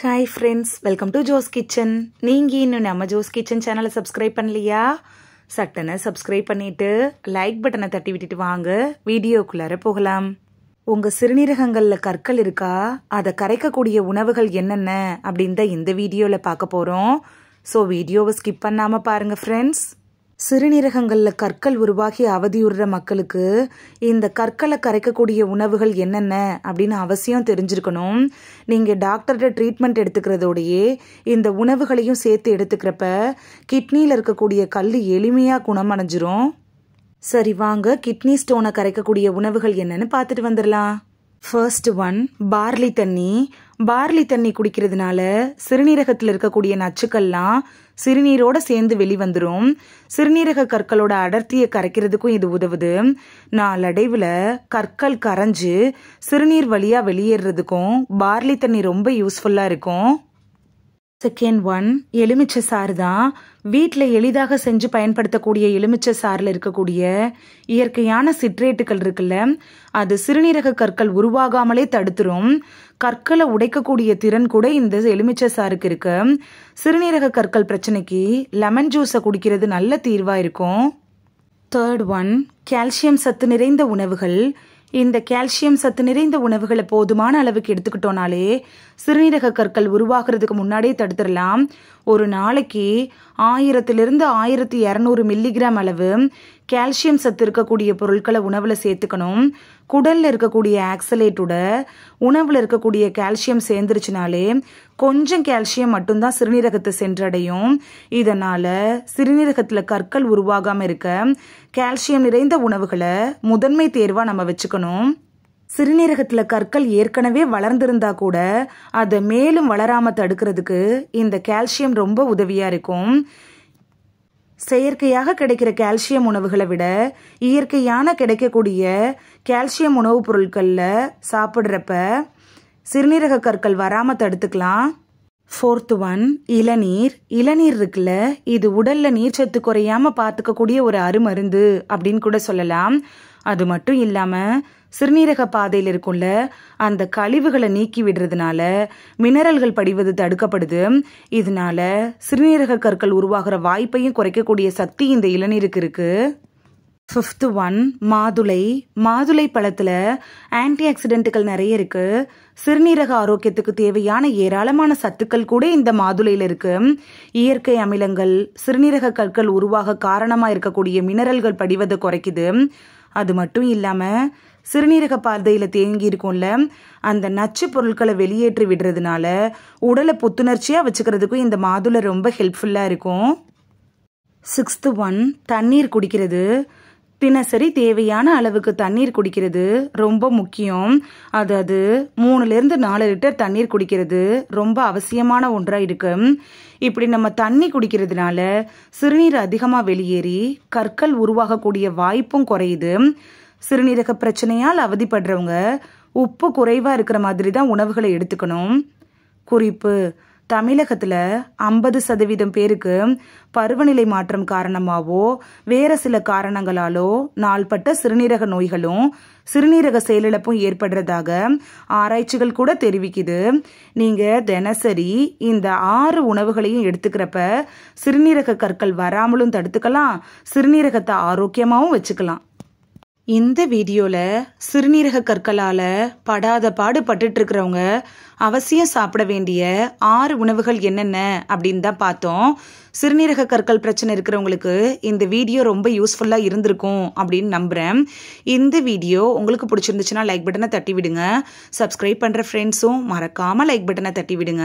Hi friends, welcome to Jo's Kitchen. நீங்க இன்னும் நம்ம Jo's Kitchen சேனலை சப்ஸ்கிரைப் பண்ணலையா? சட்டனை சப்ஸ்கிரைப் பண்ணிட்டு லைக் பட்டனை தட்டி விட்டுட்டு வாங்க வீடியோக்குள்ளார போகலாம். உங்க சிறுநீரகங்கள்ல கற்கள் இருக்கா? அதை கரைக்கக்கூடிய உணவுகள் என்னென்ன அப்படின்னு தான் இந்த வீடியோல பார்க்க போறோம். ஸோ வீடியோவை ஸ்கிப் பண்ணாம பாருங்க ஃப்ரெண்ட்ஸ். சிறுநீரகங்கள்ல கற்கள் உருவாகி அவதியுறுற மக்களுக்கு இந்த கற்களை கரைக்கக்கூடிய உணவுகள் என்னென்ன அப்படின்னு அவசியம் தெரிஞ்சிருக்கணும். நீங்க டாக்டர்கிட்ட ட்ரீட்மெண்ட் எடுத்துக்கிறதோடையே இந்த உணவுகளையும் சேர்த்து எடுத்துக்கிறப்ப கிட்னியில் இருக்கக்கூடிய கல் எளிமையா குணமடைஞ்சிரும். சரி வாங்க கிட்னி ஸ்டோனை கரைக்கக்கூடிய உணவுகள் என்னன்னு பார்த்துட்டு வந்துடலாம். ஃபர்ஸ்ட் ஒன் பார்லி தண்ணி. பார்லி தண்ணி குடிக்கிறதுனால சிறுநீரகத்தில் இருக்கக்கூடிய நச்சுக்கள்லாம் சிறுநீரோட சேர்ந்து வெளிவந்துடும். சிறுநீரக கற்களோட அடர்த்தியை கரைக்கிறதுக்கும் இது உதவுது. நாளடைவில் கற்கள் கரைஞ்சு சிறுநீர் வழியா வெளியேறதுக்கும் பார்லி தண்ணி ரொம்ப யூஸ்ஃபுல்லா இருக்கும். செகண்ட் ஒன் எலுமிச்சை சாறு தான். வீட்டில் எளிதாக செஞ்சு பயன்படுத்தக்கூடிய எலுமிச்சை சாறில் இருக்கக்கூடிய இயற்கையான சிட்ரேட்டுகள் இருக்குல்ல, அது சிறுநீரக கற்கள் உருவாகாமலே தடுத்துரும். கற்களை உடைக்கக்கூடிய திறன் கூட இந்த எலுமிச்சை சாருக்கு இருக்கு. சிறுநீரக கற்கள் பிரச்சனைக்கு லெமன் ஜூஸை குடிக்கிறது நல்ல தீர்வா இருக்கும். தேர்ட் ஒன் கால்சியம் சத்து நிறைந்த உணவுகள். இந்த கால்சியம் சத்து நிறைந்த உணவுகளை போதுமான அளவுக்கு எடுத்துக்கிட்டோனாலே சிறுநீரக கற்கள் உருவாகிறதுக்கு முன்னாடியே தடுத்துடலாம். ஒரு நாளைக்கு 1000 to 1200 மில்லிகிராம் அளவு கால்சியம் சத்து இருக்கக்கூடிய பொருட்களை உணவுல சேர்த்துக்கணும். குடல்ல இருக்கக்கூடிய ஆக்சலேட்டோட உணவுல இருக்கக்கூடிய கால்சியம் சேர்ந்துருச்சுனாலே கொஞ்சம் கால்சியம் மட்டும்தான் சிறுநீரகத்தை சென்றடையும். இதனால சிறுநீரகத்துல கற்கள் உருவாகாம இருக்க கால்சியம் நிறைந்த உணவுகளை முதன்மை தேர்வா நம்ம வச்சுக்கணும். சிறுநீரகத்துல கற்கள் ஏற்கனவே வளர்ந்திருந்தா கூட அதை மேலும் வளராம தடுக்கிறதுக்கு இந்த கால்சியம் ரொம்ப உதவியா இருக்கும். செயற்கையாக கிடைக்கிற கால்சியம் உணவுகளை விட இயற்கையான கிடைக்கக்கூடிய கால்சியம் உணவுப் பொருட்கள்ல சாப்பிட்றப்ப சிறுநீரக கற்கள் வராம தடுத்துக்கலாம். ஃபோர்த் ஒன் இளநீர். இளநீர் இருக்குல்ல, இது உடல்ல நீர்ச்சத்து குறையாம பார்த்துக்கக்கூடிய ஒரு அருமருந்து அப்படின்னு கூட சொல்லலாம். அது மட்டும் இல்லாம சிறுநீரக பாதையில் இருக்கும்ல, அந்த கழிவுகளை நீக்கி விடுறதுனால மினரல்கள் படிவது தடுக்கப்படுது. இதனால சிறுநீரக கற்கள் உருவாகிற வாய்ப்பையும் குறைக்கக்கூடிய சக்தி இந்த இளநீருக்கு இருக்கு. ஃபிஃப்த் ஒன் மாதுளை. மாதுளை பழத்துல ஆன்டி ஆக்சிடென்ட்டுகள் நிறைய இருக்கு. சிறுநீரக ஆரோக்கியத்துக்கு தேவையான ஏராளமான சத்துக்கள் கூட இந்த மாதுளையில இருக்கு. இயற்கை அமிலங்கள் சிறுநீரக கற்கள் உருவாக காரணமா இருக்கக்கூடிய மினரல்கள் படிவதை குறைக்குது. அது மட்டும் இல்லாம சிறுநீரக பாதையில தேங்கி இருக்கும்ல, அந்த நச்சு பொருட்களை வெளியேற்றி விடுறதுனால உடலை புத்துணர்ச்சியா வச்சுக்கிறதுக்கும் இந்த மாதுளை ரொம்ப ஹெல்ப்ஃபுல்லா இருக்கும். சிக்ஸ்த் ஒன் தண்ணீர் குடிக்கிறது. தினசரி தேவையான அளவுக்கு தண்ணீர் குடிக்கிறது ரொம்ப முக்கியம். அதாவது 3 to 4 லிட்டர் தண்ணீர் குடிக்கிறது ரொம்ப அவசியமான ஒன்றா இருக்கு. இப்படி நம்ம தண்ணி குடிக்கிறதுனால சிறுநீர் அதிகமாக வெளியேறி கற்கள் உருவாகக்கூடிய வாய்ப்பும் குறையுது. சிறுநீரக பிரச்சனையால் அவதிப்படுறவங்க உப்பு குறைவா இருக்கிற மாதிரி தான் உணவுகளை எடுத்துக்கணும். குறிப்பு: தமிழகத்துல 50% பேருக்கு பருவநிலை மாற்றம் காரணமாவோ வேற சில காரணங்களாலோ நாள்பட்ட சிறுநீரக நோய்களும் சிறுநீரக செயலிழப்பும் ஏற்படுறதாக ஆராய்ச்சிகள் கூட தெரிவிக்குது. நீங்க தினசரி இந்த 6 உணவுகளையும் எடுத்துக்கிறப்ப சிறுநீரக கற்கள் வராமலும் தடுத்துக்கலாம், சிறுநீரகத்தை ஆரோக்கியமாகவும் வச்சுக்கலாம். இந்த வீடியோல சிறுநீரக கற்களால படாத பாடுபட்டு இருக்கிறவங்க அவசியம் சாப்பிட வேண்டிய 6 உணவுகள் என்னென்ன அப்படின்னு தான் பார்த்தோம். சிறுநீரக கற்கள் பிரச்சனை இருக்கிறவங்களுக்கு இந்த வீடியோ ரொம்ப யூஸ்ஃபுல்லா இருந்திருக்கும் அப்படின்னு நம்புறேன். இந்த வீடியோ உங்களுக்கு பிடிச்சிருந்துச்சுன்னா லைக் பட்டனை தட்டி விடுங்க. சப்ஸ்கிரைப் பண்ற ஃப்ரெண்ட்ஸும் மறக்காம லைக் பட்டனை தட்டி விடுங்க.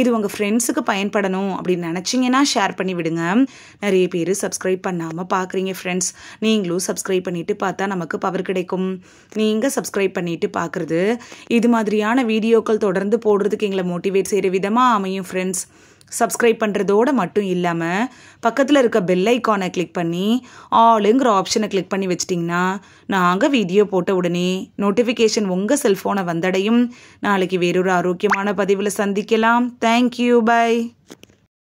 இது உங்க ஃப்ரெண்ட்ஸுக்கு பயன்படணும் அப்படின்னு நினைச்சீங்கன்னா ஷேர் பண்ணி விடுங்க. நிறைய பேர் சப்ஸ்கிரைப் பண்ணாம பாக்குறீங்க ஃப்ரெண்ட்ஸ். நீங்களும் சப்ஸ்கிரைப் பண்ணிட்டு பார்த்தா நமக்கு பவர் கிடைக்கும். நீங்க சப்ஸ்கிரைப் பண்ணிட்டு பாக்குறது இது மாதிரியான வீடியோக்கள் தொடர்ந்து போடுறதுக்கு எங்களை மோட்டிவேட் செய்யற விதமா அமையும் ஃப்ரெண்ட்ஸ். சப்ஸ்கிரைப் பண்ணுறதோடு மட்டும் இல்லாமல் பக்கத்தில் இருக்க பெல் ஐக்கானை கிளிக் பண்ணி ஆளுங்கிற ஆப்ஷனை கிளிக் பண்ணி வச்சிட்டிங்கன்னா நாங்கள் வீடியோ போட்ட உடனே நோட்டிஃபிகேஷன் உங்கள் செல்ஃபோனை வந்தடையும். நாளைக்கு வேறொரு ஆரோக்கியமான பதிவில் சந்திக்கலாம். Thank you, by.